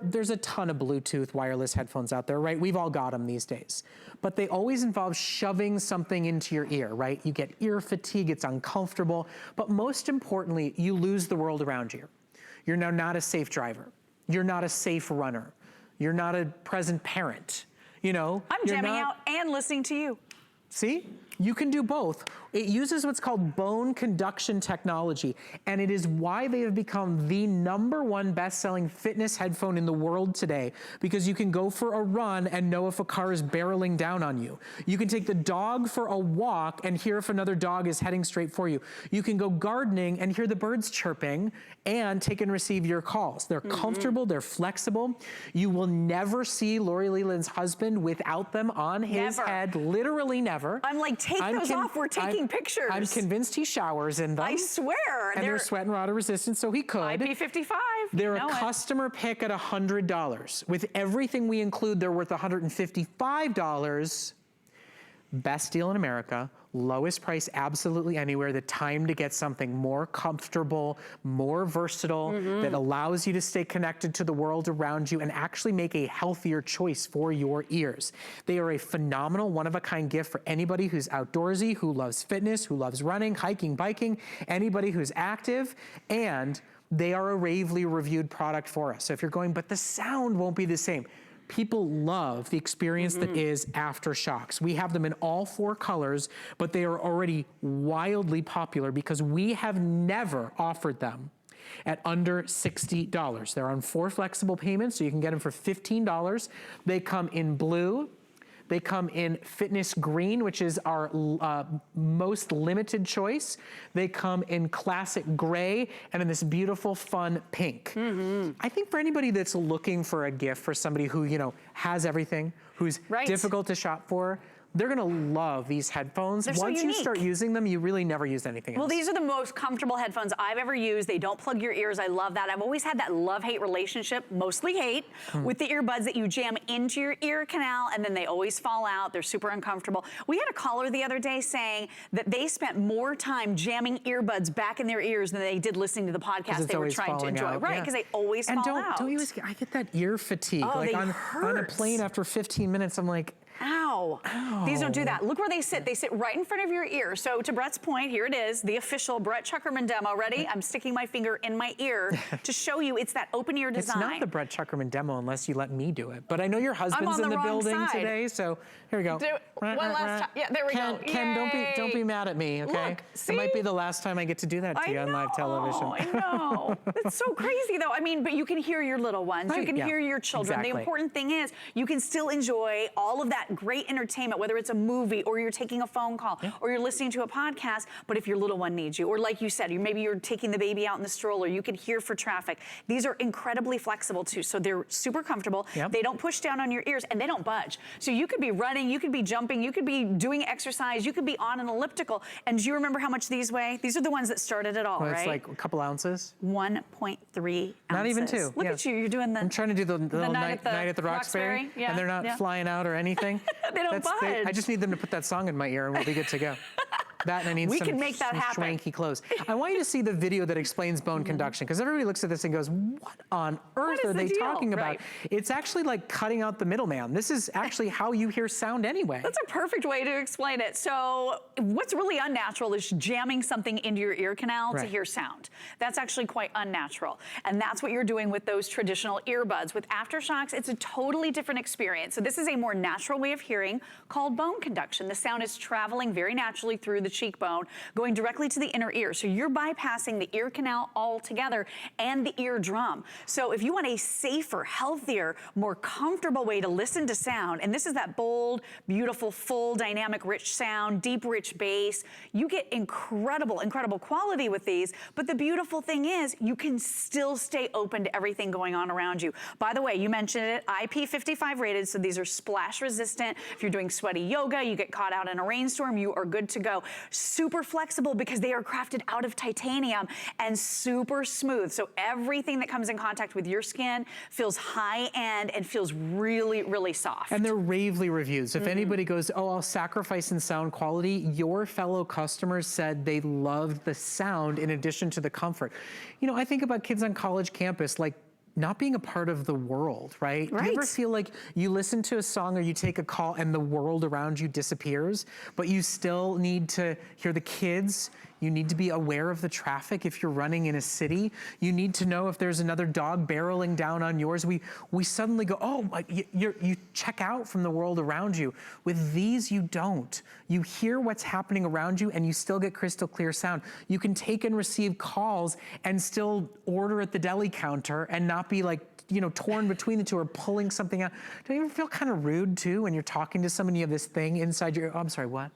There's a ton of Bluetooth wireless headphones out there, right? We've all got them these days. But they always involve shoving something into your ear, right? You get ear fatigue, it's uncomfortable. But most importantly, you lose the world around you. You're now not a safe driver. You're not a safe runner. You're not a present parent. You know? I'm jamming out and listening to you. See? You can do both. It uses what's called bone conduction technology, and it is why they have become the #1 best-selling fitness headphone in the world today, because you can go for a run and know if a car is barreling down on you. You can take the dog for a walk and hear if another dog is heading straight for you. You can go gardening and hear the birds chirping and take and receive your calls. They're comfortable, they're flexible. You will never see Lori Leland's husband without them on his head, literally never. I'm like, take those off, we're taking pictures. I'm convinced he showers in them. I swear. And they're sweat and water resistant, so he could. IP55. They're a customer pick at $100. With everything we include, they're worth $155. Best deal in America, lowest price absolutely anywhere, the time to get something more comfortable, more versatile, that allows you to stay connected to the world around you and actually make a healthier choice for your ears. They are a phenomenal, one-of-a-kind gift for anybody who's outdoorsy, who loves fitness, who loves running, hiking, biking, anybody who's active, and they are a ravely reviewed product for us. So if you're going, but the sound won't be the same. People love the experience that is Aftershokz. We have them in all 4 colors, but they are already wildly popular because we have never offered them at under $60. They're on 4 flexible payments, so you can get them for $15. They come in blue. They come in fitness green, which is our most limited choice. They come in classic gray and in this beautiful, fun pink. I think for anybody that's looking for a gift for somebody who, you know, has everything, who's difficult to shop for, they're gonna love these headphones. Once you start using them, you really never use anything else. Well, these are the most comfortable headphones I've ever used. They don't plug your ears. I love that. I've always had that love-hate relationship, mostly hate, with the earbuds that you jam into your ear canal and then they always fall out. They're super uncomfortable. We had a caller the other day saying that they spent more time jamming earbuds back in their ears than they did listening to the podcast they were trying to enjoy. Right, because they always fall out. Don't you always get, I get that ear fatigue. Oh, like on a plane after 15 minutes, I'm like, ow. These don't do that. Look where they sit. They sit right in front of your ear. So to Brett's point, here it is, the official Brett Chuckerman demo. Ready? I'm sticking my finger in my ear to show you it's that open ear design. It's not the Brett Chuckerman demo unless you let me do it. But I know your husband's in the building today, so here we go. One last time. Yeah, there we go. Ken, don't be mad at me, okay? Look, see? It might be the last time I get to do that to you on live television. I know. It's so crazy though. I mean, but you can hear your little ones. You can hear your children. The important thing is you can still enjoy all of that great entertainment, whether it's a movie or you're taking a phone call or you're listening to a podcast, but if your little one needs you, or like you said, maybe you're taking the baby out in the stroller, you can hear for traffic. These are incredibly flexible too, so they're super comfortable. They don't push down on your ears and they don't budge. So you could be running, you could be jumping, you could be doing exercise, you could be on an elliptical, and do you remember how much these weigh? These are the ones that started it all, right? It's like a couple ounces. 1.3 ounces. Not even 2. Look at you, you're doing the... I'm trying to do the night at the Roxbury, and they're not flying out or anything. They don't budge. I just need them to put that song in my ear and we'll be good to go. That and I need some swanky clothes. I want you to see the video that explains bone conduction, because everybody looks at this and goes, what on earth are they talking about? It's actually like cutting out the middleman. This is actually how you hear sound anyway. That's a perfect way to explain it. So what's really unnatural is jamming something into your ear canal to hear sound. That's actually quite unnatural. And that's what you're doing with those traditional earbuds. With Aftershokz, it's a totally different experience. So this is a more natural way of hearing called bone conduction. The sound is traveling very naturally through the cheekbone, going directly to the inner ear. So you're bypassing the ear canal altogether and the eardrum. So if you want a safer, healthier, more comfortable way to listen to sound, and this is that bold, beautiful, full, dynamic, rich sound, deep, rich bass, you get incredible, incredible quality with these. But the beautiful thing is you can still stay open to everything going on around you. By the way, you mentioned it, IP55 rated, so these are splash resistant. If you're doing sweaty yoga, you get caught out in a rainstorm, you are good to go. Super flexible because they are crafted out of titanium and super smooth. So everything that comes in contact with your skin feels high end and feels really, really soft. And they're ravely reviewed. So if anybody goes, oh, I'll sacrifice in sound quality, your fellow customers said they loved the sound in addition to the comfort. You know, I think about kids on college campus, like, not being a part of the world, right? Do you ever feel like you listen to a song or you take a call and the world around you disappears, but you still need to hear the kids? You need to be aware of the traffic if you're running in a city. You need to know if there's another dog barreling down on yours. We suddenly go, oh, you check out from the world around you. With these, you don't. You hear what's happening around you and you still get crystal clear sound. You can take and receive calls and still order at the deli counter and not be like, you know, torn between the two or pulling something out. Don't you ever feel kind of rude too when you're talking to someone, you have this thing inside your ear? Oh, I'm sorry, what?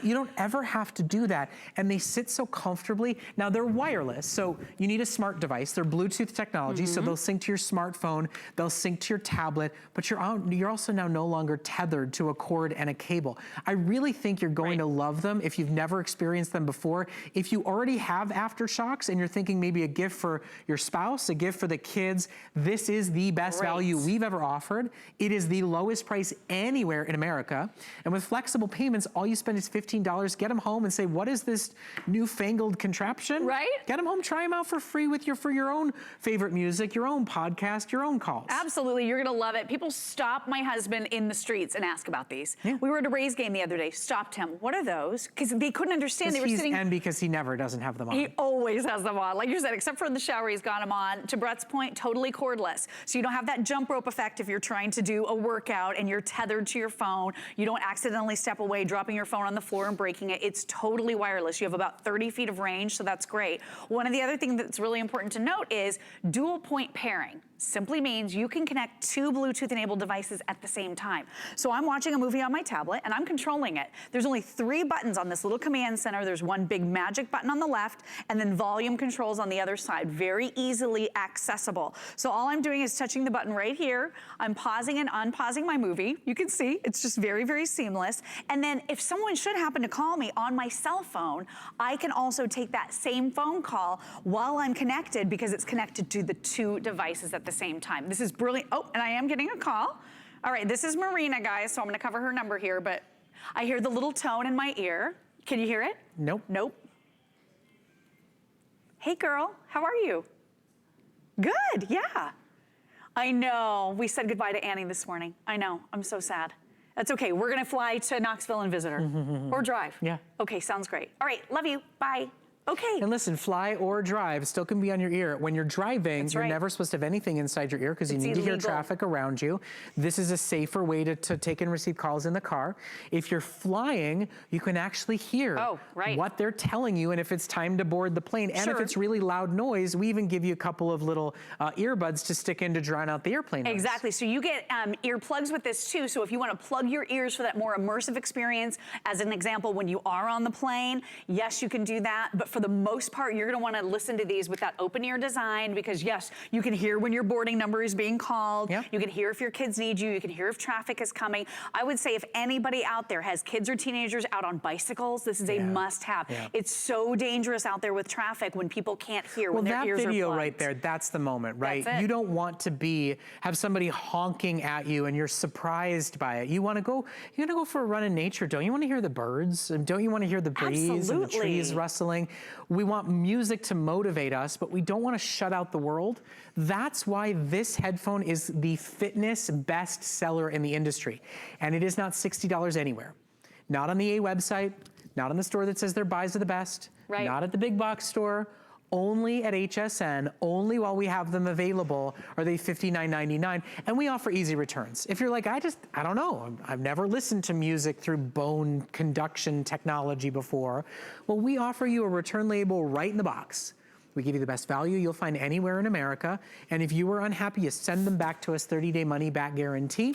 You don't ever have to do that. And they sit so comfortably. Now they're wireless, so you need a smart device. They're Bluetooth technology, so they'll sync to your smartphone, they'll sync to your tablet, but you're also now no longer tethered to a cord and a cable. I really think you're going to love them if you've never experienced them before. If you already have Aftershokz and you're thinking maybe a gift for your spouse, a gift for the kids, this is the best value we've ever offered. It is the lowest price anywhere in America. And with flexible payments, all you spend is $15. Get them home and say, what is this newfangled contraption? Right? Get them home, try them out for free for your own favorite music, your own podcast, your own calls. Absolutely, you're gonna love it. People stop my husband in the streets and ask about these. We were at a Rays game the other day, stopped him. What are those? Because they couldn't understand. They were sitting. And because he never doesn't have them on. He always has them on. Like you said, except for in the shower, he's got them on. To Brett's point, totally cordless. So you don't have that jump rope effect if you're trying to do a workout and you're tethered to your phone. You don't accidentally step away, dropping your phone on the floor and breaking it. It's totally wireless. You have about 30 feet of range, so that's great. One of the other things that's really important to note is dual point pairing. Simply means you can connect two Bluetooth-enabled devices at the same time. So I'm watching a movie on my tablet and I'm controlling it. There's only 3 buttons on this little command center. There's one big magic button on the left and then volume controls on the other side. Very easily accessible. So all I'm doing is touching the button right here. I'm pausing and unpausing my movie. You can see it's just very, very seamless. And then if someone should happen to call me on my cell phone, I can also take that same phone call while I'm connected because it's connected to the 2 devices at the same time. This is brilliant. Oh, and I am getting a call. All right, this is Marina, guys, so I'm gonna cover her number here, but I hear the little tone in my ear. Can you hear it? Nope. Nope. Hey girl, how are you? Good, yeah. I know, we said goodbye to Annie this morning. I know, I'm so sad. That's okay, we're gonna fly to Knoxville and visit her. Or drive. Yeah. Okay, sounds great. All right, love you, bye. Okay. And listen, fly or drive still can be on your ear. When you're driving, you're never supposed to have anything inside your ear because you need to hear traffic around you. This is a safer way to take and receive calls in the car. If you're flying, you can actually hear what they're telling you and if it's time to board the plane. And if it's really loud noise, we even give you a couple of little earbuds to stick in to drown out the airplane noise. Exactly. So you get earplugs with this too. So if you want to plug your ears for that more immersive experience, as an example, when you are on the plane, yes, you can do that. But for the most part, you're going to want to listen to these with that open ear design because yes, you can hear when your boarding number is being called. You can hear if your kids need you. You can hear if traffic is coming. I would say if anybody out there has kids or teenagers out on bicycles, this is a must-have. It's so dangerous out there with traffic when people can't hear when their ears are plugged. Well, that video right there, that's the moment, right? You don't want to have somebody honking at you and you're surprised by it. You want to go for a run in nature. Don't you want to hear the birds? Don't you want to hear the breeze and the trees rustling? We want music to motivate us, but we don't want to shut out the world. That's why this headphone is the fitness best seller in the industry. And it is not $60 anywhere. Not on the A website, not on the store that says their buys are the best, not at the big box store, only at HSN, only while we have them available are they $59.99, and we offer easy returns. If you're like, I don't know, I've never listened to music through bone conduction technology before, well, we offer you a return label right in the box. We give you the best value you'll find anywhere in America. And if you were unhappy, you send them back to us, 30-day money-back guarantee.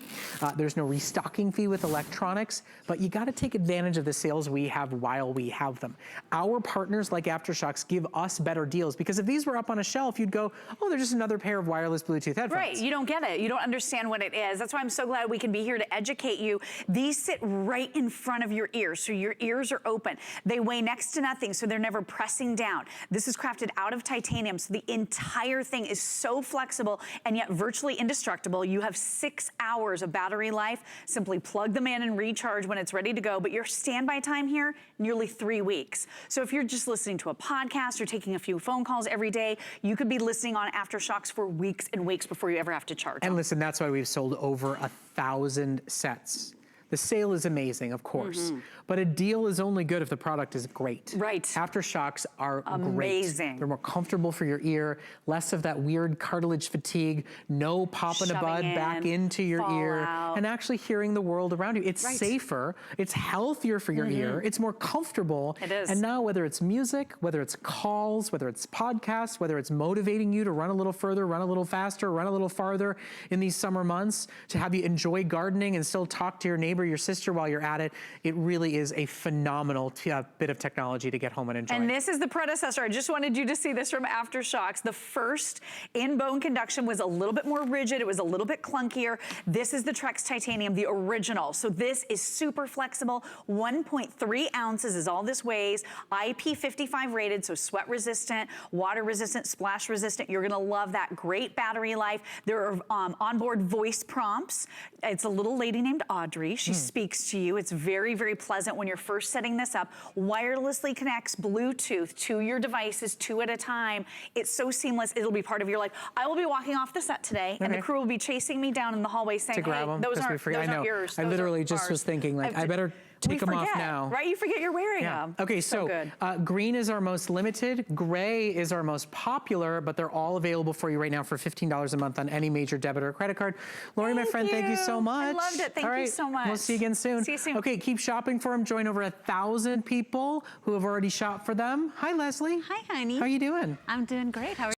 There's no restocking fee with electronics, but you gotta take advantage of the sales we have while we have them. Our partners like Aftershokz give us better deals because if these were up on a shelf, you'd go, oh, they're just another pair of wireless Bluetooth headphones. Right, you don't get it. You don't understand what it is. That's why I'm so glad we can be here to educate you. These sit right in front of your ears, so your ears are open. They weigh next to nothing, so they're never pressing down. This is crafted out out of titanium, so the entire thing is so flexible and yet virtually indestructible. You have 6 hours of battery life. Simply plug them in and recharge when it's ready to go, but your standby time here, nearly 3 weeks. So if you're just listening to a podcast or taking a few phone calls every day, you could be listening on Aftershokz for weeks and weeks before you ever have to charge. And listen, that's why we've sold over 1,000 sets. The sale is amazing, of course, but a deal is only good if the product is great. Right. Aftershokz are amazing. Great. They're more comfortable for your ear, less of that weird cartilage fatigue, no popping a bud back into your ear, and actually hearing the world around you. It's safer, it's healthier for your ear, it's more comfortable. It is. And now whether it's music, whether it's calls, whether it's podcasts, whether it's motivating you to run a little further, run a little faster, run a little farther in these summer months, to have you enjoy gardening and still talk to your neighbor, your sister while you're at it, it really is a phenomenal bit of technology to get home and enjoy. And this is the predecessor. I just wanted you to see this from Aftershokz. The first in bone conduction was a little bit more rigid. It was a little bit clunkier. This is the Trekz Titanium, the original. So this is super flexible. 1.3 ounces is all this weighs. IP55 rated, so sweat resistant, water resistant, splash resistant. You're gonna love that. Great battery life. There are onboard voice prompts. It's a little lady named Audrey. She speaks to you. It's very, very pleasant when you're first setting this up. Wirelessly connects Bluetooth to your devices 2 at a time. It's so seamless. It'll be part of your life. I will be walking off the set today, and the crew will be chasing me down in the hallway saying, hey, those aren't yours. I literally just was thinking, like, I better take them off now. Right? You forget you're wearing them. Okay, so green is our most limited. Gray is our most popular, but they're all available for you right now for $15 a month on any major debit or credit card. Lori, my friend, thank you so much. I loved it. Thank you so much. We'll see you again soon. See you soon. Okay, keep shopping for them. Join over 1,000 people who have already shopped for them. Hi, Leslie. Hi, honey. How are you doing? I'm doing great. How are you?